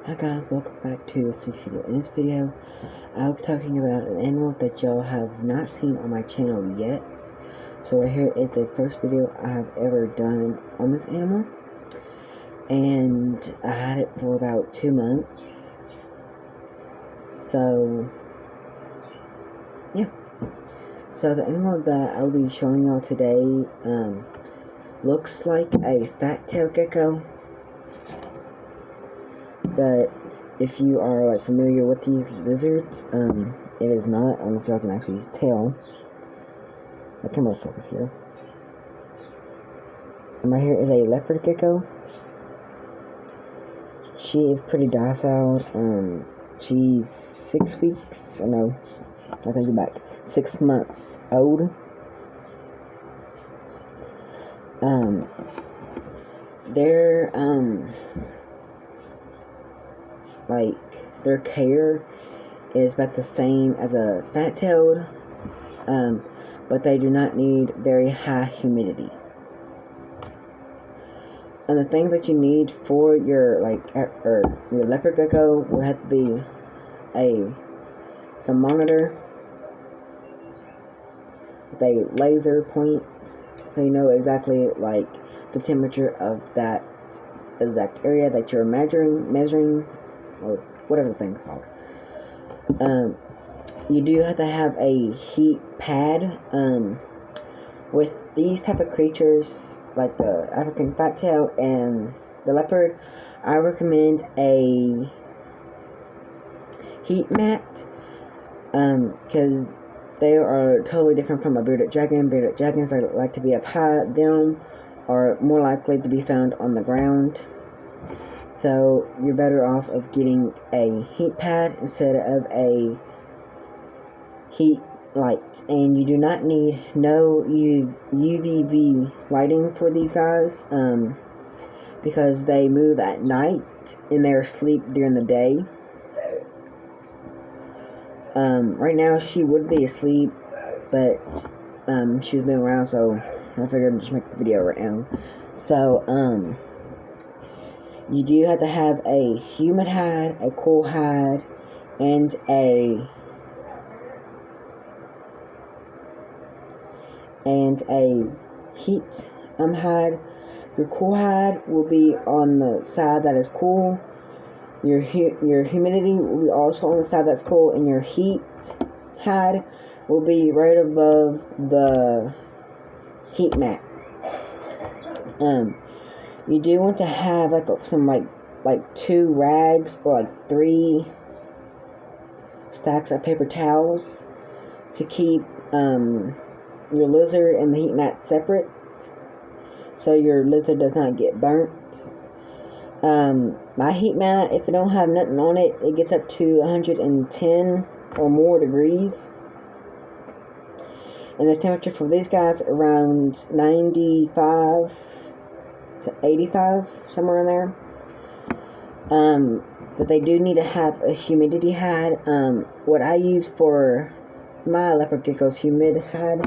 Hi guys, welcome back to this week's video. In this video, I'll be talking about an animal that y'all have not seen on my channel yet. So right here is the first video I have ever done on this animal. And I had it for about 2 months. So, yeah. So the animal that I'll be showing y'all today looks like a fat-tailed gecko. But if you are like familiar with these lizards, it is not. I don't know if y'all can actually tell. My camera focus here. And right here is a leopard gecko. She is pretty docile. She's 6 weeks. Or no, I take it back. 6 months old. They're like, their care is about the same as a fat-tailed, but they do not need very high humidity. And the things that you need for your your leopard gecko would have to be a thermometer with a laser point, so you know exactly like the temperature of that exact area that you're measuring, or whatever the thing's called. You do have to have a heat pad. With these type of creatures, like the African fat-tail and the leopard, I recommend a heat mat, because they are totally different from a bearded dragon. Bearded dragons like to be up high. Them are more likely to be found on the ground. So you're better off of getting a heat pad instead of a heat light. And you do not need no UVB lighting for these guys, because they move at night and they're asleep during the day. Right now she would be asleep, but she was moving around, so I figured I'd just make the video right now. So you do have to have a humid hide, a cool hide, and a heat hide. Your cool hide will be on the side that is cool. Your humidity will be also on the side that's cool, and your heat hide will be right above the heat mat. You do want to have some like 2 rags or like 3 stacks of paper towels to keep your lizard and the heat mat separate, so your lizard does not get burnt. My heat mat, if it don't have nothing on it, it gets up to 110 or more degrees. And the temperature for these guys around 95 to 85, somewhere in there. But they do need to have a humidity hat. What I use for my leopard gecko's humid hat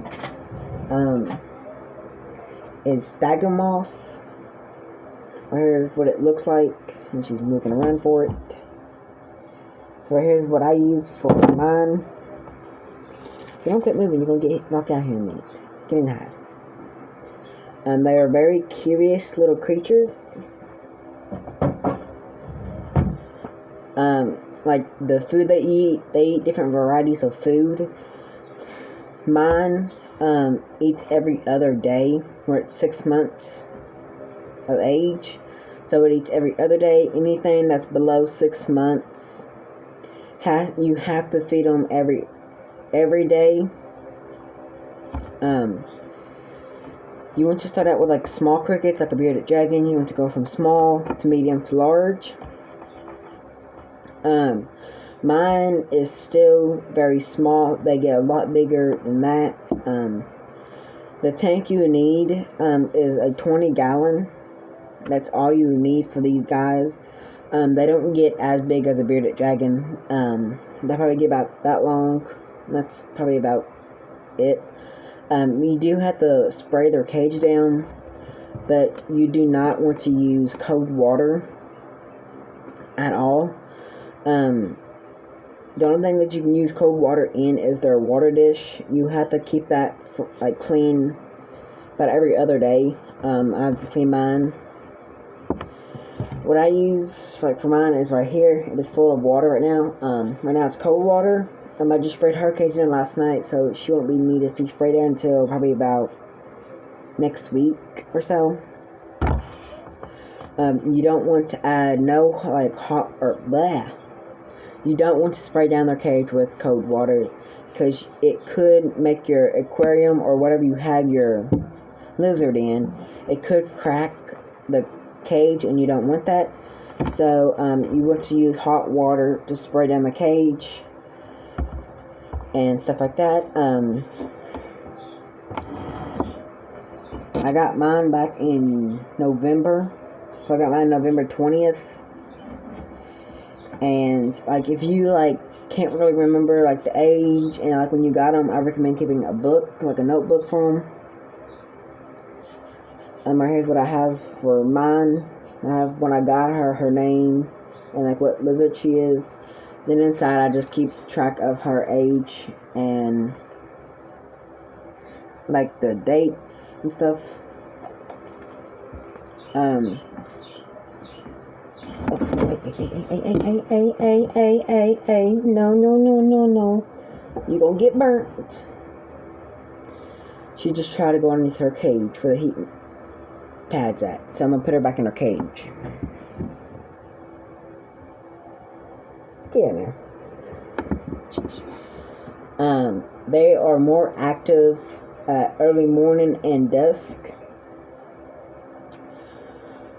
is stagger moss. Right here's what it looks like, and she's moving around for it. So right here's what I use for mine. If you don't get moving, you're gonna get knocked out here in a minute. Get in the hide. They are very curious little creatures. Like the food they eat different varieties of food. Mine eats every other day. We're at 6 months of age, so it eats every other day. Anything that's below 6 months, you have to feed them every day. You want to start out with like small crickets, like a bearded dragon. You want to go from small to medium to large. Mine is still very small. They get a lot bigger than that. The tank you need is a 20-gallon. That's all you need for these guys. They don't get as big as a bearded dragon. They probably get about that long. That's probably about it. You do have to spray their cage down, but you do not want to use cold water at all. The only thing that you can use cold water in is their water dish. You have to keep that like clean about every other day. I have to clean mine. What I use like for mine is right here. It is full of water right now. Right now it's cold water. I just sprayed her cage in last night, so she won't be needed to be sprayed in until probably about next week or so. You don't want to add no like hot or blah. You don't want to spray down their cage with cold water because it could make your aquarium or whatever you have your lizard in, it could crack the cage, and you don't want that. So you want to use hot water to spray down the cage and stuff like that. I got mine back in November, so I got mine November 20th. And like if you like can't really remember like the age and like when you got them, I recommend keeping a book, like a notebook for them. Right here's what I have for mine. I have when I got her, her name, and like what lizard she is. Then inside I just keep track of her age and like the dates and stuff. Hey, no. You gonna get burnt. She just tried to go underneath her cage where the heat pad's at. So I'm gonna put her back in her cage. Get in there. They are more active early morning and dusk.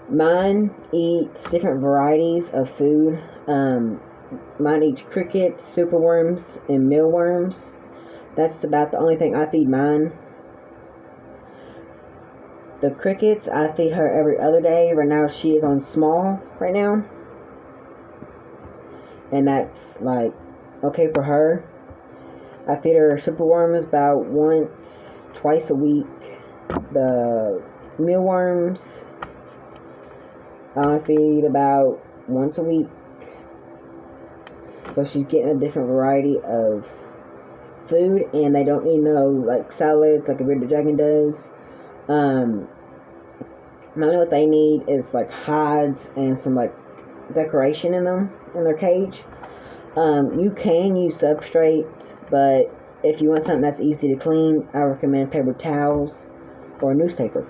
Mine eats different varieties of food. Mine eats crickets, superworms, and mealworms. That's about the only thing I feed mine. The crickets, I feed her every other day. Right now, she is on small right now. And that's, like, okay for her. I feed her superworms about twice a week. The mealworms, I only feed about once a week. So she's getting a different variety of food, and they don't need no like salads like a bearded dragon does. Mainly what they need is like hides and some like decoration in them in their cage. You can use substrates, but if you want something that's easy to clean, I recommend paper towels or newspaper.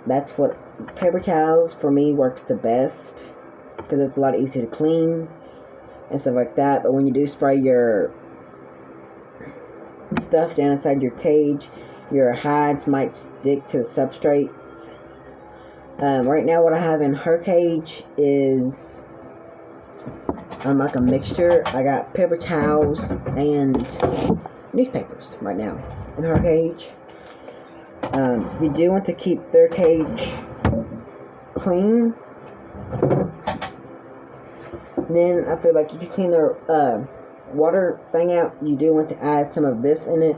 That's what paper towels for me works the best because it's a lot easier to clean and stuff like that. But when you do spray your stuff down inside your cage, your hides might stick to the substrate. Right now what I have in her cage is like a mixture. I got paper towels and newspapers right now in her cage. You do want to keep their cage clean. And then I feel like if you clean their water thing out, you do want to add some of this in it.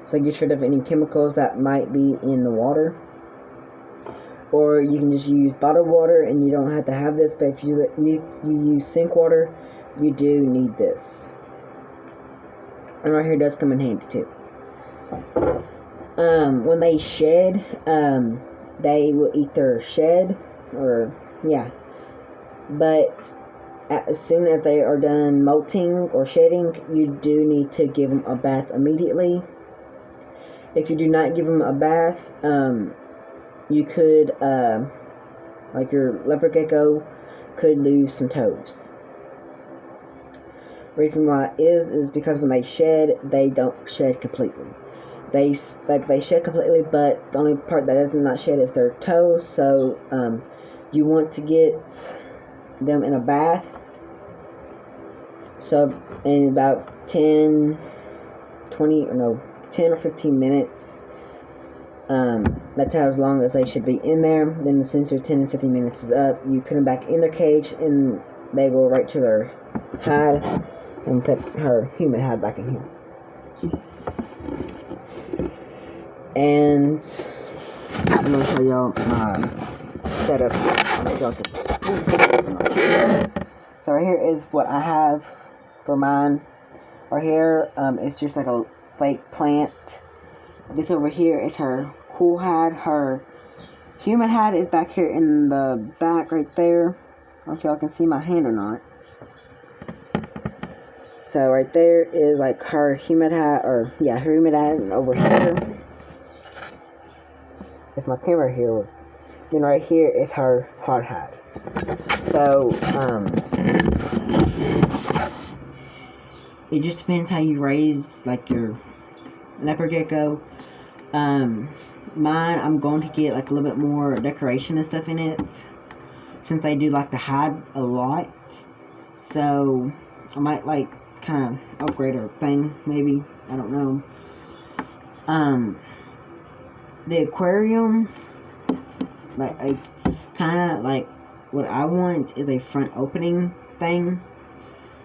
So get rid of any chemicals that might be in the water. Or you can just use bottled water and you don't have to have this, but if you use sink water, you do need this. And right here does come in handy too. When they shed, they will eat their shed, but as soon as they are done molting or shedding, you do need to give them a bath immediately. If you do not give them a bath, you could, like your leopard gecko, could lose some toes. Reason why is because when they shed, they don't shed completely. They shed completely, but the only part that does not shed is their toes. So you want to get them in a bath. So in about 10 or 15 minutes. That's how as long as they should be in there. Then as soon as your 10 and 15 minutes is up, you put them back in their cage and they go right to their hide and put her human hide back in here. And I'm going to show y'all my setup. So right here is what I have for mine. Right here, it's just like a fake plant. This over here is her cool hat. Her human hat is back here in the back right there. I don't know if y'all can see my hand or not. So right there is like her human hat, or yeah, her human hat, and over here, if my camera here, then right here is her hard hat. So it just depends how you raise like your leopard gecko. Mine, I'm going to get like a little bit more decoration and stuff in it, since they do like to hide a lot. So I might like kind of upgrade her thing, maybe, I don't know. The aquarium, like I kind of like, what I want is a front opening thing,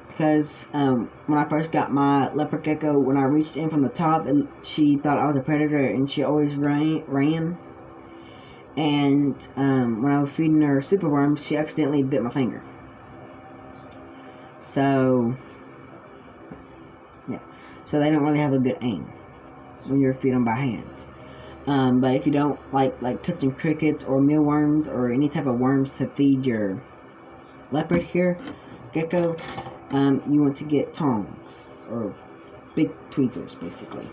because when I first got my leopard gecko, when I reached in from the top, and she thought I was a predator, and she always ran. And when I was feeding her superworms, she accidentally bit my finger. So yeah, so they don't really have a good aim when you're feeding them by hand. But if you don't like touching crickets or mealworms or any type of worms to feed your leopard here, gecko, you want to get tongs or big tweezers basically,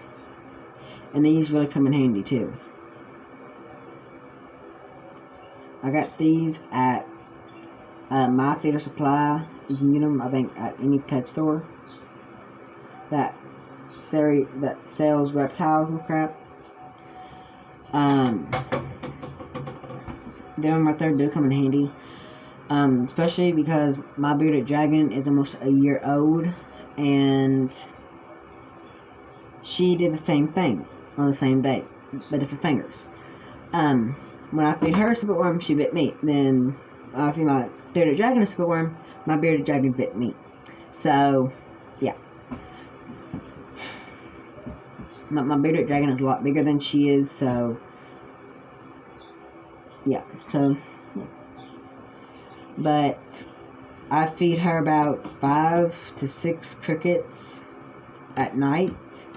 and these really come in handy too. I got these at My Feeder Supply. You can get them, I think, at any pet store that sells reptiles and crap. Them right there do come in handy. Especially because my bearded dragon is almost a year old, and she did the same thing on the same day, but different fingers. When I feed her a superworm, she bit me. Then I feed my bearded dragon a superworm, my bearded dragon bit me. So yeah, my bearded dragon is a lot bigger than she is. So yeah, but I feed her about 5 to 6 crickets at night.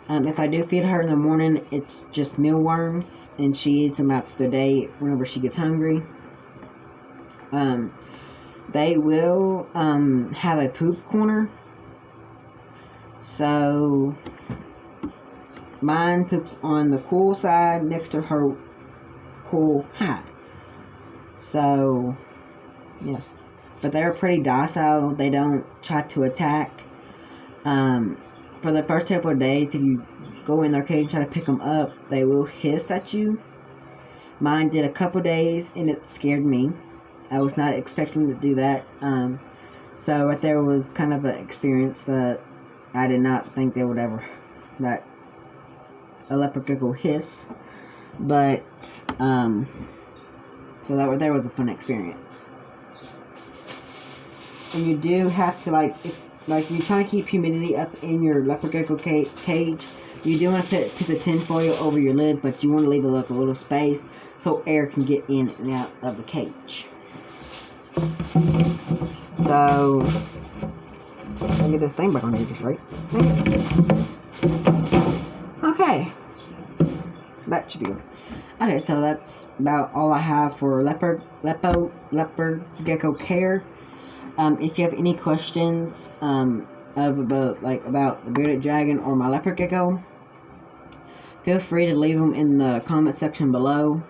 If I do feed her in the morning, it's just mealworms, and she eats them after the day whenever she gets hungry. They will have a poop corner. So mine poops on the cool side next to her cool hat. So yeah, but they're pretty docile. They don't try to attack. For the first couple of days, if you go in their cage and try to pick them up, they will hiss at you. Mine did a couple days, and it scared me. I was not expecting to do that. So right there was kind of an experience that I did not think they would ever, that a leopard gecko hiss. But so that right there was a fun experience. And you do have to, like, if you're trying to keep humidity up in your leopard gecko cage, you do want to put a piece of tin foil over your lid, but you want to leave a little space so air can get in and out of the cage. So let me get this thing back on here just right. Okay, that should be good. Okay, so that's about all I have for leopard gecko care. If you have any questions about the bearded dragon or my leopard gecko, feel free to leave them in the comment section below.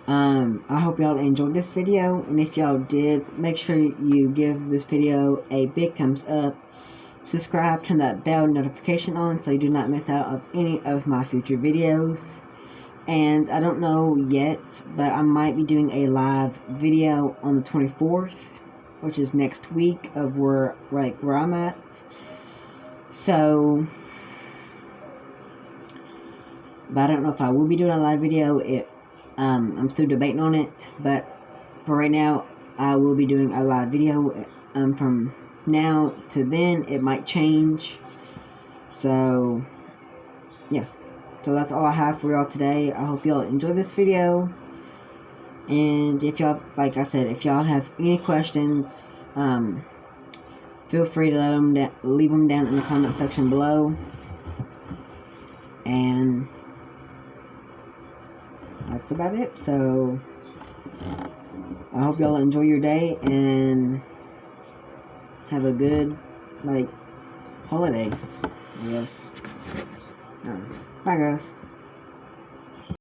I hope y'all enjoyed this video, and if y'all did, make sure you give this video a big thumbs up, subscribe, turn that bell notification on so you do not miss out of any of my future videos. And I don't know yet, but I might be doing a live video on the 24th, which is next week, of where I'm at. So, but I don't know if I will be doing a live video. I'm still debating on it, but for right now, I will be doing a live video. From now to then, it might change. So, yeah. So that's all I have for y'all today. I hope y'all enjoyed this video. And if y'all, like I said, if y'all have any questions, feel free to leave them down in the comment section below. And that's about it. So I hope y'all enjoy your day and have a good, holidays, I guess. Bye, guys.